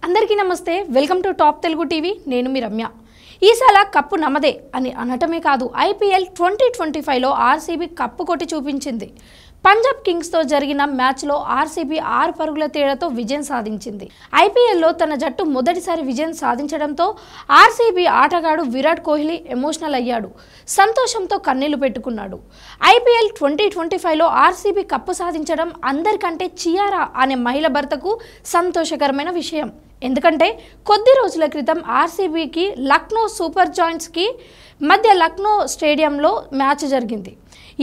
అందరికీ నమస్తే welcome to top Telugu TV నేను మీ రమ్య ఈసాల కప్పు నమదే అని అనటమే కాదు ఐపీఎల్ 2025లో ఆర్సీబీ కప్పు కొట్టి చూపించింది పంజాబ్ కింగ్స్ తో జరిగిన మ్యాచ్ లో ఆర్సీబీ 6 పరుగుల తేడాతో విజయం సాధించింది ఐపీఎల్ లో తన జట్టు మొదటిసారి విజయం సాధించడంతో ఆర్సీబీ ఆటగాడు విరాట్ కోహ్లీ ఎమోషనల్ అయ్యాడు సంతోషంతో కన్నీళ్లు పెట్టుకున్నాడు ఐపీఎల్ 2025లో ఆర్సీబీ కప్పు సాధించడం అందరికంటే చియారా అనే మహిళ భర్తకు సంతోషకరమైన విషయం ఎందుకంటే కొద్ది రోజుల క్రితం ఆర్సీబీకి లక్నో సూపర్ జాయింట్స్కి మధ్య లక్నో స్టేడియంలో మ్యాచ్ జరిగింది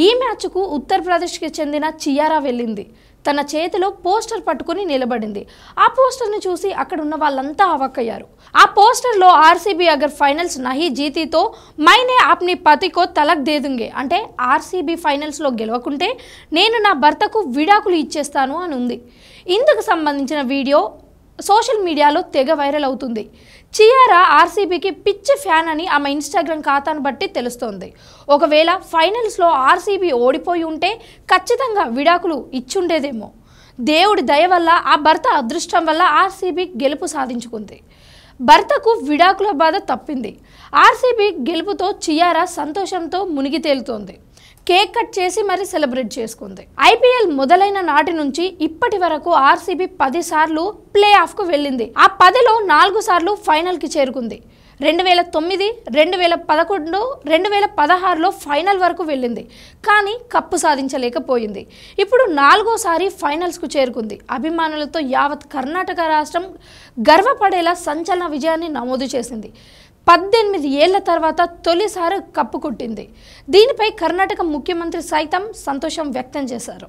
ఈ మ్యాచ్కు ఉత్తరప్రదేశ్కి చెందిన చియారా వెళ్ళింది తన చేతిలో పోస్టర్ పట్టుకుని నిలబడింది ఆ పోస్టర్ని చూసి అక్కడ ఉన్న వాళ్ళంతా అవాక్కయ్యారు ఆ పోస్టర్లో RCB agar finals Nahi జీతీతో Maine ఆప్ని పతికో talaq they दूंगे అంటే ఆర్సీబీ ఫైనల్స్లో గెలవకుంటే నేను నా భర్తకు విడాకులు ఇచ్చేస్తాను అని ఉంది ఇందుకు సంబంధించిన వీడియో సోషల్ మీడియాలో తెగ వైరల్ అవుతుంది చియారా ఆర్సీబీకి పిచ్చి ఫ్యాన్ అని ఆమె ఇన్స్టాగ్రామ్ ఖాతాను బట్టి తెలుస్తోంది ఒకవేళ ఫైనల్స్లో ఆర్సీబీ ఓడిపోయి ఉంటే ఖచ్చితంగా విడాకులు ఇచ్చుండేదేమో దేవుడి దయ వల్ల ఆ భర్త అదృష్టం వల్ల ఆర్సీబీ గెలుపు సాధించుకుంది భర్తకు విడాకుల బాధ తప్పింది ఆర్సీబీ గెలుపుతో చియారా సంతోషంతో మునిగి తేలుతోంది కేక్ కట్ చేసి మరి సెలబ్రేట్ చేసుకుంది ఐపీఎల్ మొదలైన నాటి నుంచి ఇప్పటి వరకు ఆర్సీబీ 10 సార్లు ప్లే ఆఫ్కు వెళ్ళింది ఆ 10లో 4 సార్లు ఫైనల్కి చేరుకుంది 2009 2011 2016లో ఫైనల్ వరకు వెళ్ళింది కానీ కప్పు సాధించలేకపోయింది ఇప్పుడు 4వసారి ఫైనల్స్కు చేరుకుంది అభిమానులతో యావత్ కర్ణాటక రాష్ట్రం గర్వపడేలా సంచలన విజయాన్ని నమోదు చేసింది 18 ఏళ్ల తర్వాత తొలిసారి కప్పు కొట్టింది దీనిపై కర్ణాటక ముఖ్యమంత్రి సైతం సంతోషం వ్యక్తం చేశారు